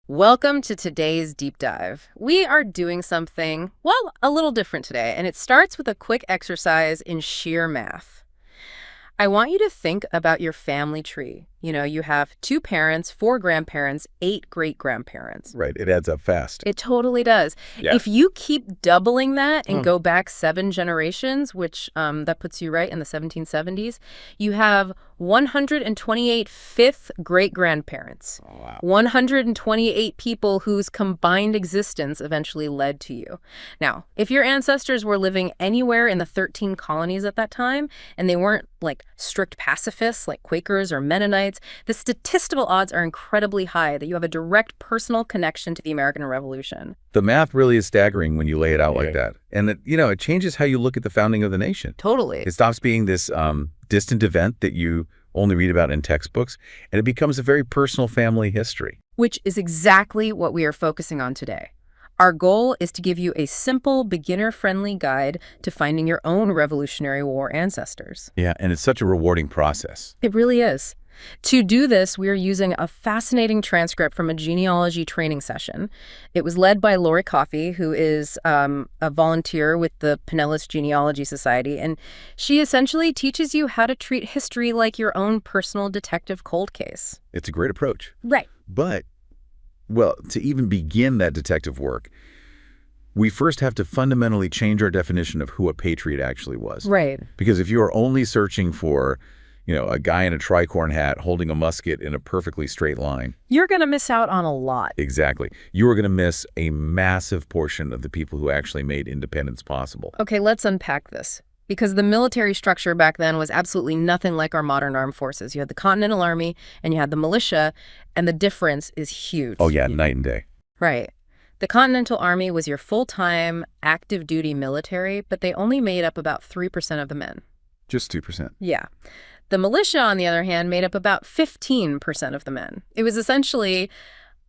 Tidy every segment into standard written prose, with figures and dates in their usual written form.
Welcome to today's deep dive. We are doing something, well, a little different today, and it starts with a quick exercise in sheer math. I want you to think about your family tree. You have 2 parents, 4 grandparents, 8 great-grandparents. Right. It adds up fast. It totally does. Yeah. If you keep doubling that and go back 7 generations, which that puts you right in the 1770s, you have 128 fifth great-grandparents. Oh, wow. 128 people whose combined existence eventually led to you. Now, if your ancestors were living anywhere in the 13 colonies at that time, and they weren't like strict pacifists like Quakers or Mennonites, the statistical odds are incredibly high that you have a direct personal connection to the American Revolution. The math really is staggering when you lay it out like that. And it changes how you look at the founding of the nation. Totally. It stops being this distant event that you only read about in textbooks, and it becomes a very personal family history. Which is exactly what we are focusing on today. Our goal is to give you a simple, beginner-friendly guide to finding your own Revolutionary War ancestors. Yeah, and it's such a rewarding process. It really is. To do this, we are using a fascinating transcript from a genealogy training session. It was led by Lori Coffey, who is a volunteer with the Pinellas Genealogy Society, and she essentially teaches you how to treat history like your own personal detective cold case. It's a great approach. Right. But, well, to even begin that detective work, we first have to fundamentally change our definition of who a patriot actually was. Right. Because if you are only searching for a guy in a tricorn hat holding a musket in a perfectly straight line, you're going to miss out on a lot. Exactly. You are going to miss a massive portion of the people who actually made independence possible. Okay, let's unpack this. Because the military structure back then was absolutely nothing like our modern armed forces. You had the Continental Army and you had the militia, and the difference is huge. Oh, yeah, night and day. Right. The Continental Army was your full-time, active-duty military, but they only made up about 3% of the men. Just 2%. Yeah. The militia, on the other hand, made up about 15% of the men. It was essentially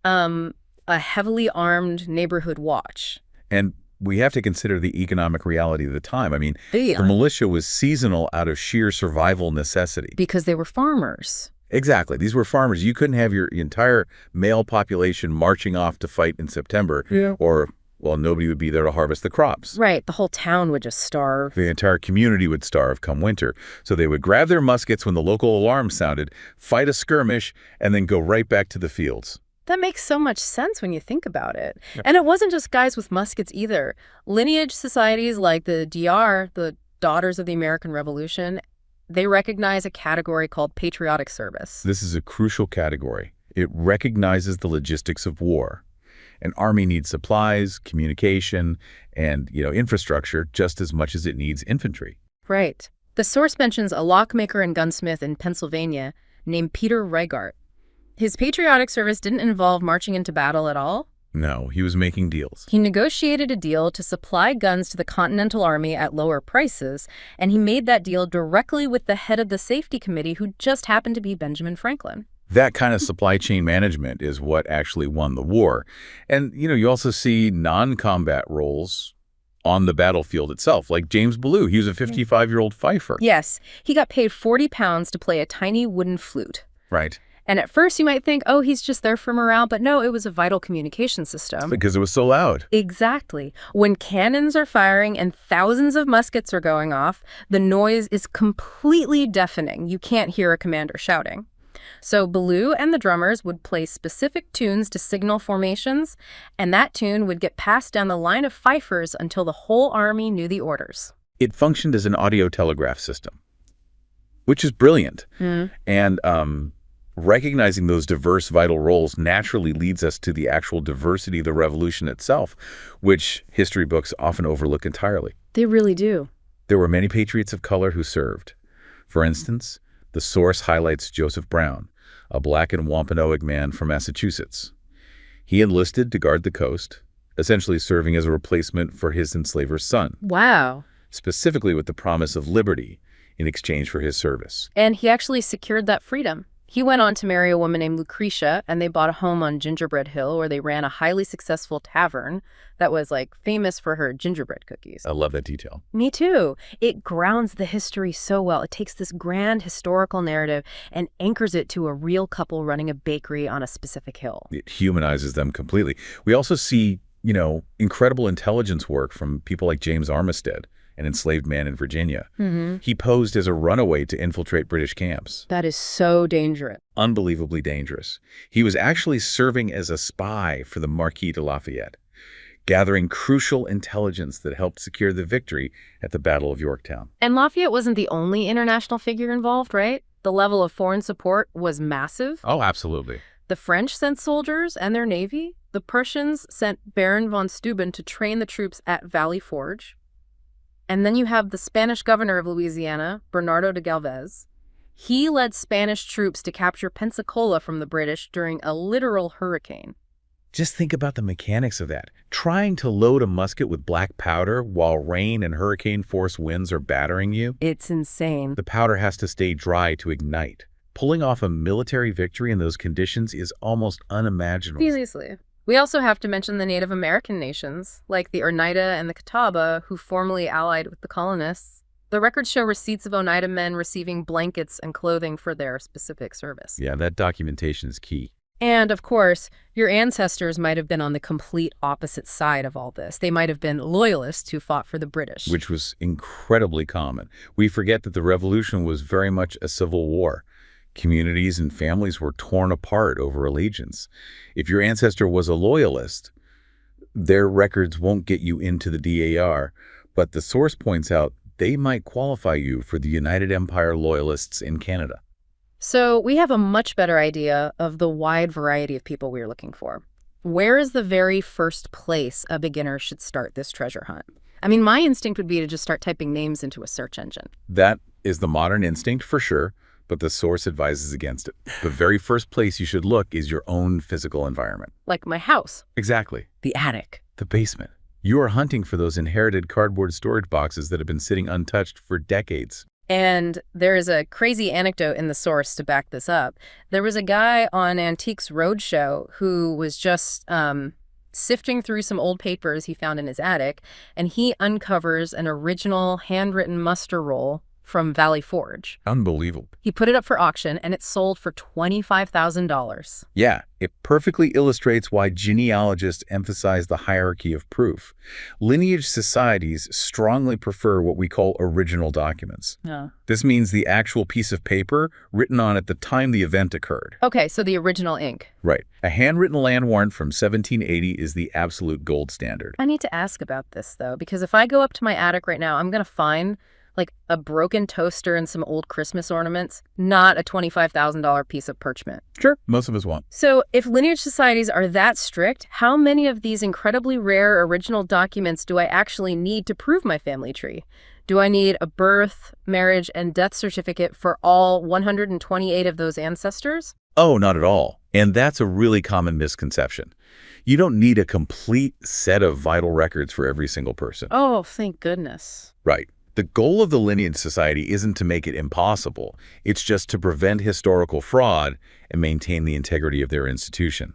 a heavily armed neighborhood watch. And we have to consider the economic reality of the time. I mean, the militia was seasonal out of sheer survival necessity. Because they were farmers. Exactly. These were farmers. You couldn't have your entire male population marching off to fight in September, or nobody would be there to harvest the crops. Right. The whole town would just starve. The entire community would starve come winter. So they would grab their muskets when the local alarm sounded, fight a skirmish, and then go right back to the fields. That makes so much sense when you think about it. Yep. And it wasn't just guys with muskets either. Lineage societies like the DR, the Daughters of the American Revolution, they recognize a category called patriotic service. This is a crucial category. It recognizes the logistics of war. An army needs supplies, communication, and, infrastructure just as much as it needs infantry. Right. The source mentions a lockmaker and gunsmith in Pennsylvania named Peter Reigart. His patriotic service didn't involve marching into battle at all. No, he was making deals. He negotiated a deal to supply guns to the Continental Army at lower prices, and he made that deal directly with the head of the safety committee, who just happened to be Benjamin Franklin. That kind of supply chain management is what actually won the war. And, you also see non-combat roles on the battlefield itself, like James Ballou. He was a 55-year-old fifer. Yes. He got paid 40 pounds to play a tiny wooden flute. Right. And at first you might think, oh, he's just there for morale, but no, it was a vital communication system. Because it was so loud. Exactly. When cannons are firing and thousands of muskets are going off, the noise is completely deafening. You can't hear a commander shouting. So Ballou and the drummers would play specific tunes to signal formations, and that tune would get passed down the line of fifers until the whole army knew the orders. It functioned as an audio telegraph system, which is brilliant. And recognizing those diverse vital roles naturally leads us to the actual diversity of the revolution itself, which history books often overlook entirely. They really do. There were many patriots of color who served. For instance, the source highlights Joseph Brown, a Black and Wampanoag man from Massachusetts. He enlisted to guard the coast, essentially serving as a replacement for his enslaver's son. Wow. Specifically with the promise of liberty in exchange for his service. And he actually secured that freedom. He went on to marry a woman named Lucretia, and they bought a home on Gingerbread Hill where they ran a highly successful tavern that was, like, famous for her gingerbread cookies. I love that detail. Me too. It grounds the history so well. It takes this grand historical narrative and anchors it to a real couple running a bakery on a specific hill. It humanizes them completely. We also see, incredible intelligence work from people like James Armistead, an enslaved man in Virginia. He posed as a runaway to infiltrate British camps. That is so dangerous. Unbelievably dangerous. He was actually serving as a spy for the Marquis de Lafayette, gathering crucial intelligence that helped secure the victory at the Battle of Yorktown. And Lafayette wasn't the only international figure involved, right? The level of foreign support was massive. Oh, absolutely. The French sent soldiers and their navy. The Prussians sent Baron von Steuben to train the troops at Valley Forge. And then you have the Spanish governor of Louisiana, Bernardo de Galvez. He led Spanish troops to capture Pensacola from the British during a literal hurricane. Just think about the mechanics of that. Trying to load a musket with black powder while rain and hurricane-force winds are battering you. It's insane. The powder has to stay dry to ignite. Pulling off a military victory in those conditions is almost unimaginable. Seriously. We also have to mention the Native American nations, like the Oneida and the Catawba, who formerly allied with the colonists. The records show receipts of Oneida men receiving blankets and clothing for their specific service. Yeah, that documentation is key. And, of course, your ancestors might have been on the complete opposite side of all this. They might have been loyalists who fought for the British. Which was incredibly common. We forget that the Revolution was very much a civil war. Communities and families were torn apart over allegiance. If your ancestor was a loyalist, their records won't get you into the DAR, but the source points out they might qualify you for the United Empire Loyalists in Canada. So we have a much better idea of the wide variety of people we're looking for. Where is the very first place a beginner should start this treasure hunt? I mean, my instinct would be to just start typing names into a search engine. That is the modern instinct for sure, but the source advises against it. The very first place you should look is your own physical environment. Like my house. Exactly. The attic. The basement. You are hunting for those inherited cardboard storage boxes that have been sitting untouched for decades. And there is a crazy anecdote in the source to back this up. There was a guy on Antiques Roadshow who was just sifting through some old papers he found in his attic, and he uncovers an original handwritten muster roll from Valley Forge. Unbelievable. He put it up for auction, and it sold for $25,000. Yeah, it perfectly illustrates why genealogists emphasize the hierarchy of proof. Lineage societies strongly prefer what we call original documents. This means the actual piece of paper written on at the time the event occurred. Okay, so the original ink. Right. A handwritten land warrant from 1780 is the absolute gold standard. I need to ask about this, though, because if I go up to my attic right now, I'm going to find like a broken toaster and some old Christmas ornaments, not a $25,000 piece of parchment. Sure, most of us won't. So if lineage societies are that strict, how many of these incredibly rare original documents do I actually need to prove my family tree? Do I need a birth, marriage, and death certificate for all 128 of those ancestors? Oh, not at all. And that's a really common misconception. You don't need a complete set of vital records for every single person. Oh, thank goodness. Right. The goal of the Lineage Society isn't to make it impossible. It's just to prevent historical fraud and maintain the integrity of their institution.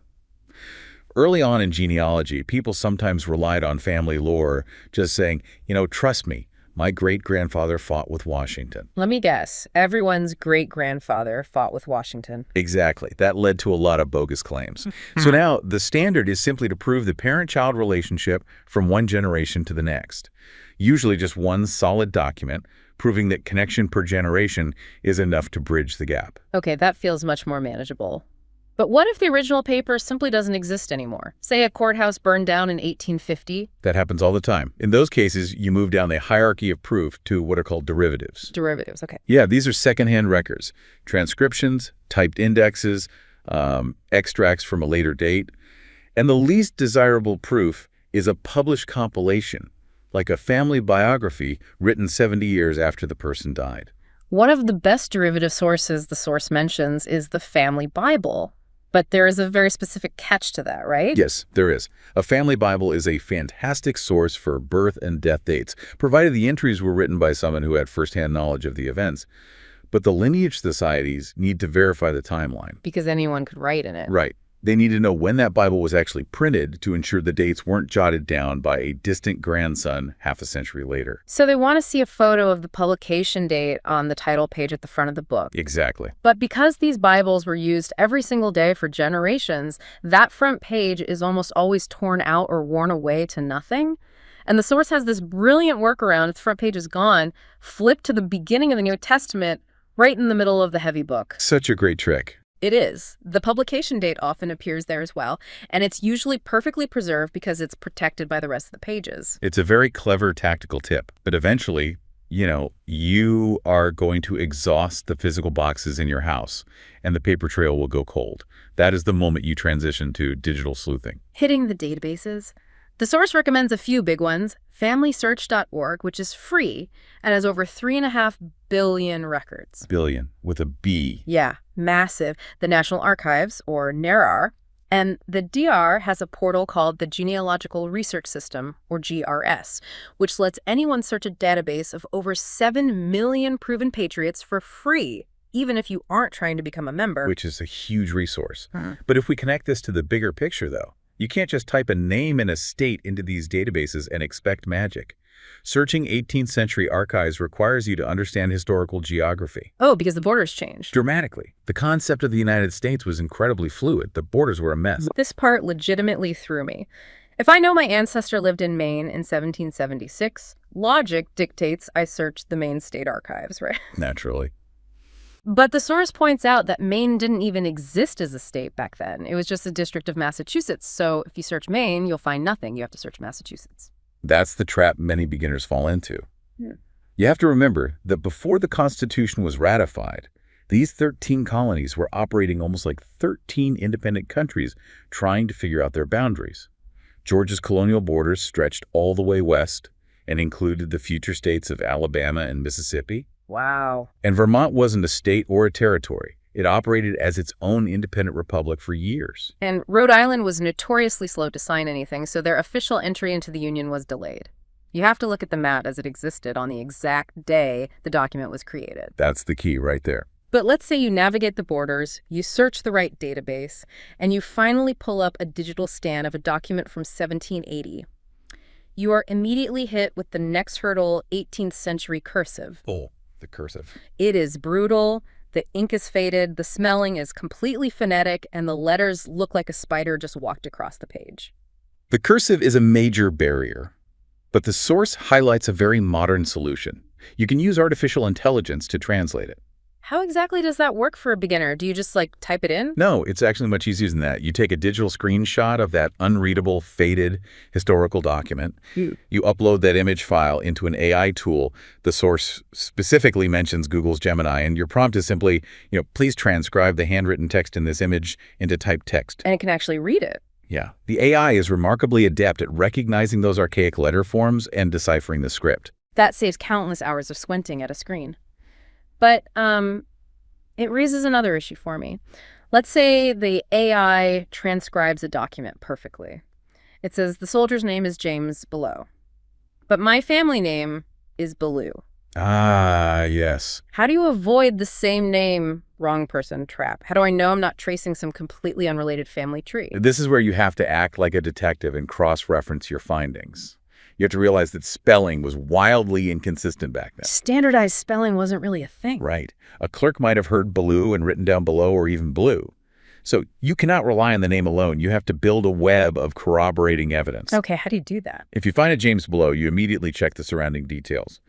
Early on in genealogy, people sometimes relied on family lore, just saying, trust me, my great-grandfather fought with Washington. Let me guess. Everyone's great-grandfather fought with Washington. Exactly. That led to a lot of bogus claims. So now the standard is simply to prove the parent-child relationship from one generation to the next. Usually just one solid document, proving that connection per generation is enough to bridge the gap. Okay, that feels much more manageable. But what if the original paper simply doesn't exist anymore? Say a courthouse burned down in 1850? That happens all the time. In those cases, you move down the hierarchy of proof to what are called derivatives. Derivatives, okay. Yeah, these are secondhand records, transcriptions, typed indexes, extracts from a later date. And the least desirable proof is a published compilation, like a family biography written 70 years after the person died. One of the best derivative sources the source mentions is the family Bible. But there is a very specific catch to that, right? Yes, there is. A family Bible is a fantastic source for birth and death dates, provided the entries were written by someone who had firsthand knowledge of the events. But the lineage societies need to verify the timeline. Because anyone could write in it. Right. They need to know when that Bible was actually printed to ensure the dates weren't jotted down by a distant grandson half a century later. So they want to see a photo of the publication date on the title page at the front of the book. Exactly. But because these Bibles were used every single day for generations, that front page is almost always torn out or worn away to nothing. And the source has this brilliant workaround. Its front page is gone, flipped to the beginning of the New Testament, right in the middle of the heavy book. Such a great trick. It is. The publication date often appears there as well, and it's usually perfectly preserved because it's protected by the rest of the pages. It's a very clever tactical tip, but eventually, you are going to exhaust the physical boxes in your house, and the paper trail will go cold. That is the moment you transition to digital sleuthing. Hitting the databases. The source recommends a few big ones. FamilySearch.org, which is free and has over 3.5 billion records. Billion, with a B. Yeah, massive. The National Archives, or NARAR, and the DR has a portal called the Genealogical Research System, or GRS, which lets anyone search a database of over 7 million proven patriots for free, even if you aren't trying to become a member. Which is a huge resource. But if we connect this to the bigger picture, though, you can't just type a name and a state into these databases and expect magic. Searching 18th century archives requires you to understand historical geography. Oh, because the borders changed. Dramatically. The concept of the United States was incredibly fluid. The borders were a mess. This part legitimately threw me. If I know my ancestor lived in Maine in 1776, logic dictates I search the Maine State Archives, right? Naturally. But the source points out that Maine didn't even exist as a state back then. It was just a district of Massachusetts. So if you search Maine, you'll find nothing. You have to search Massachusetts. That's the trap many beginners fall into. You have to remember that before the Constitution was ratified, these 13 colonies were operating almost like 13 independent countries trying to figure out their boundaries. Georgia's colonial borders stretched all the way west and included the future states of Alabama and Mississippi. Wow. And Vermont wasn't a state or a territory. It operated as its own independent republic for years. And Rhode Island was notoriously slow to sign anything, so their official entry into the Union was delayed. You have to look at the map as it existed on the exact day the document was created. That's the key right there. But let's say you navigate the borders, you search the right database, and you finally pull up a digital scan of a document from 1780. You are immediately hit with the next hurdle, 18th century cursive. Oh, the cursive. It is brutal. The ink is faded, the smelling is completely phonetic, and the letters look like a spider just walked across the page. The cursive is a major barrier, but the source highlights a very modern solution. You can use artificial intelligence to translate it. How exactly does that work for a beginner? Do you just, type it in? No, it's actually much easier than that. You take a digital screenshot of that unreadable, faded historical document. You upload that image file into an AI tool. The source specifically mentions Google's Gemini, and your prompt is simply, please transcribe the handwritten text in this image into typed text. And it can actually read it. Yeah. The AI is remarkably adept at recognizing those archaic letter forms and deciphering the script. That saves countless hours of squinting at a screen. But it raises another issue for me. Let's say the AI transcribes a document perfectly. It says the soldier's name is James below, but my family name is Ballou. Ah, yes. How do you avoid the same name, wrong person trap? How do I know I'm not tracing some completely unrelated family tree? This is where you have to act like a detective and cross-reference your findings. You have to realize that spelling was wildly inconsistent back then. Standardized spelling wasn't really a thing. Right. A clerk might have heard Ballou and written down below or even blue. So you cannot rely on the name alone. You have to build a web of corroborating evidence. Okay, how do you do that? If you find a James below, you immediately check the surrounding details.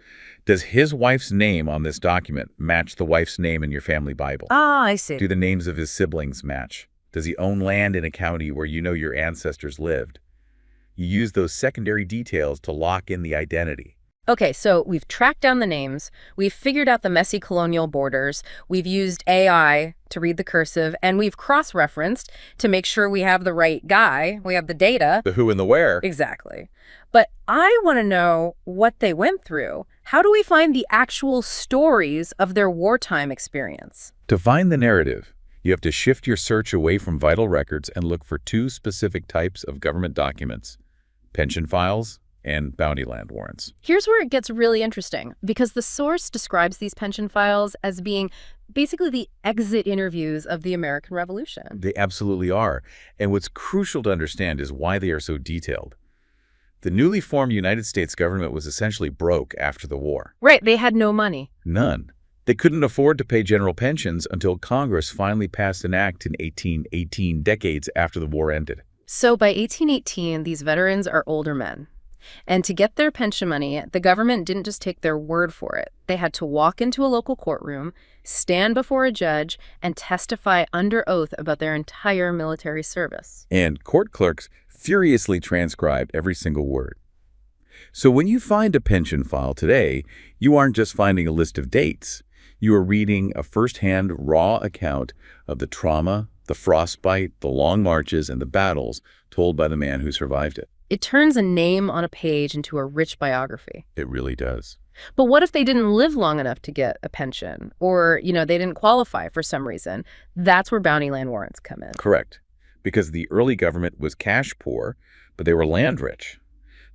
Does his wife's name on this document match the wife's name in your family Bible? Ah, I see. Do the names of his siblings match? Does he own land in a county where you know your ancestors lived? You use those secondary details to lock in the identity. Okay, so we've tracked down the names, we've figured out the messy colonial borders, we've used AI to read the cursive, and we've cross-referenced to make sure we have the right guy, we have the data. The who and the where. Exactly. But I want to know what they went through. How do we find the actual stories of their wartime experience? To find the narrative, you have to shift your search away from vital records and look for two specific types of government documents: pension files and bounty land warrants. Here's where it gets really interesting, because the source describes these pension files as being basically the exit interviews of the American Revolution. They absolutely are. And what's crucial to understand is why they are so detailed. The newly formed United States government was essentially broke after the war. Right, they had no money. None. They couldn't afford to pay general pensions until Congress finally passed an act in 1818, decades after the war ended. So by 1818, these veterans are older men. And to get their pension money, the government didn't just take their word for it. They had to walk into a local courtroom, stand before a judge, and testify under oath about their entire military service. And court clerks furiously transcribed every single word. So when you find a pension file today, you aren't just finding a list of dates. You are reading a first-hand, raw account of the trauma, the frostbite, the long marches, and the battles told by the man who survived it. It turns a name on a page into a rich biography. It really does. But what if they didn't live long enough to get a pension? Or, they didn't qualify for some reason? That's where bounty land warrants come in. Correct. Because the early government was cash poor, but they were land rich.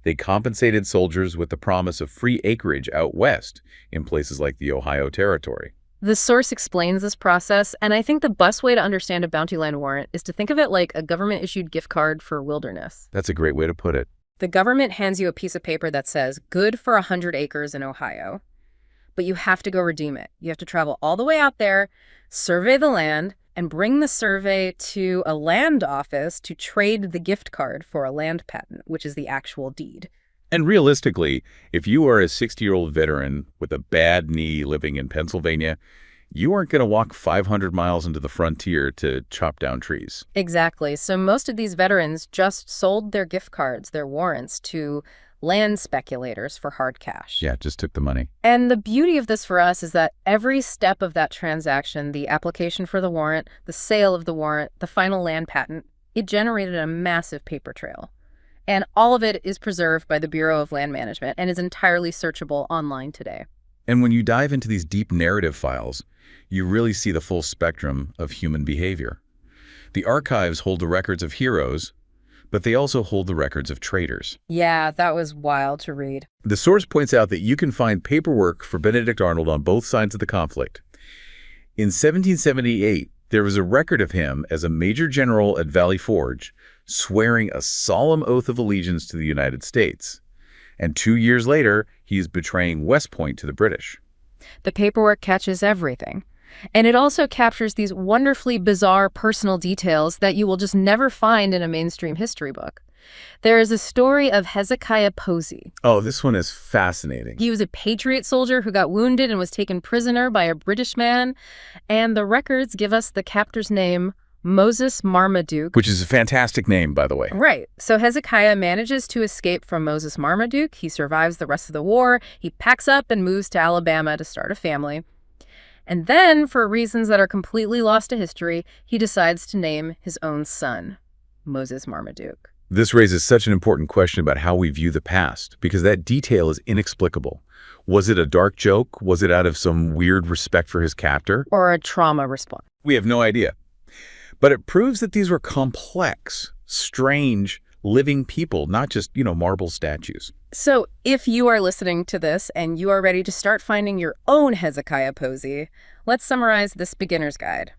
They compensated soldiers with the promise of free acreage out west in places like the Ohio Territory. The source explains this process, and I think the best way to understand a bounty land warrant is to think of it like a government-issued gift card for wilderness. That's a great way to put it. The government hands you a piece of paper that says, good for 100 acres in Ohio, but you have to go redeem it. You have to travel all the way out there, survey the land, and bring the survey to a land office to trade the gift card for a land patent, which is the actual deed. And realistically, if you are a 60-year-old veteran with a bad knee living in Pennsylvania, you aren't going to walk 500 miles into the frontier to chop down trees. Exactly. So most of these veterans just sold their gift cards, their warrants, to land speculators for hard cash. Yeah, just took the money. And the beauty of this for us is that every step of that transaction, the application for the warrant, the sale of the warrant, the final land patent, it generated a massive paper trail. And all of it is preserved by the Bureau of Land Management and is entirely searchable online today. And when you dive into these deep narrative files, you really see the full spectrum of human behavior. The archives hold the records of heroes, but they also hold the records of traitors. Yeah, that was wild to read. The source points out that you can find paperwork for Benedict Arnold on both sides of the conflict. In 1778, there was a record of him as a major general at Valley Forge, swearing a solemn oath of allegiance to the United States. And 2 years later, he is betraying West Point to the British. The paperwork catches everything. And it also captures these wonderfully bizarre personal details that you will just never find in a mainstream history book. There is a story of Hezekiah Posey. Oh, this one is fascinating. He was a Patriot soldier who got wounded and was taken prisoner by a British man. And the records give us the captor's name, Moses Marmaduke. Which is a fantastic name, by the way. Right. So Hezekiah manages to escape from Moses Marmaduke. He survives the rest of the war. He packs up and moves to Alabama to start a family. And then, for reasons that are completely lost to history, he decides to name his own son, Moses Marmaduke. This raises such an important question about how we view the past, because that detail is inexplicable. Was it a dark joke? Was it out of some weird respect for his captor? Or a trauma response? We have no idea. But it proves that these were complex, strange, living people, not just, marble statues. So if you are listening to this and you are ready to start finding your own Hezekiah Posey, let's summarize this beginner's guide.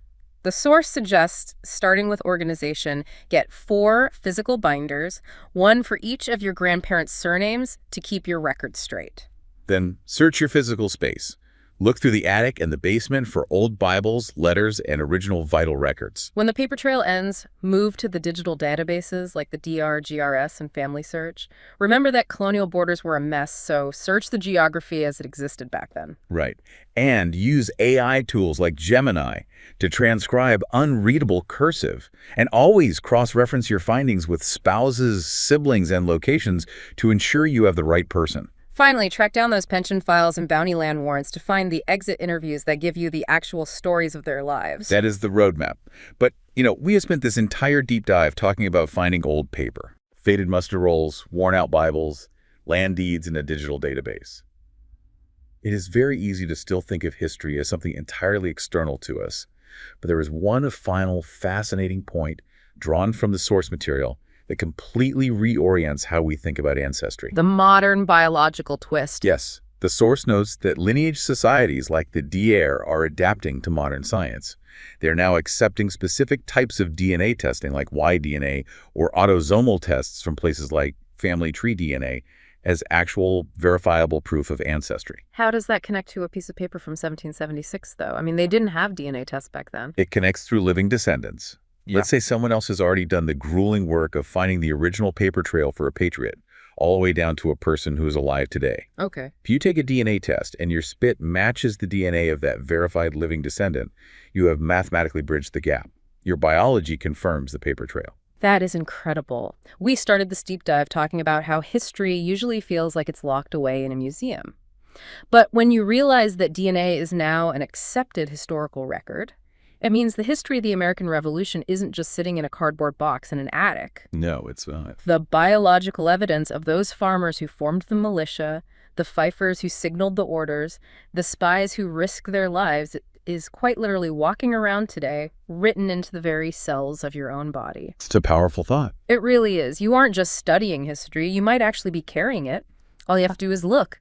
The source suggests, starting with organization, get 4 physical binders, 1 for each of your grandparents' surnames to keep your records straight. Then search your physical space. Look through the attic and the basement for old Bibles, letters, and original vital records. When the paper trail ends, move to the digital databases like the DR, GRS, and Family Search. Remember that colonial borders were a mess, so search the geography as it existed back then. Right. And use AI tools like Gemini to transcribe unreadable cursive. And always cross-reference your findings with spouses, siblings, and locations to ensure you have the right person. Finally, track down those pension files and bounty land warrants to find the exit interviews that give you the actual stories of their lives. That is the roadmap. But, we have spent this entire deep dive talking about finding old paper, faded muster rolls, worn-out Bibles, land deeds in a digital database. It is very easy to still think of history as something entirely external to us. But there is one final fascinating point drawn from the source material that completely reorients how we think about ancestry. The modern biological twist. Yes, the source notes that lineage societies like the DARE are adapting to modern science. They're now accepting specific types of DNA testing like Y-DNA or autosomal tests from places like family tree DNA as actual verifiable proof of ancestry. How does that connect to a piece of paper from 1776, though? I mean, they didn't have DNA tests back then. It connects through living descendants. Yeah. Let's say someone else has already done the grueling work of finding the original paper trail for a Patriot, all the way down to a person who is alive today. Okay. If you take a DNA test and your spit matches the DNA of that verified living descendant, you have mathematically bridged the gap. Your biology confirms the paper trail. That is incredible. We started this deep dive talking about how history usually feels like it's locked away in a museum. But when you realize that DNA is now an accepted historical record, it means the history of the American Revolution isn't just sitting in a cardboard box in an attic. No, it's not. The biological evidence of those farmers who formed the militia, the fifers who signaled the orders, the spies who risked their lives is quite literally walking around today, written into the very cells of your own body. It's a powerful thought. It really is. You aren't just studying history, you might actually be carrying it. All you have to do is look.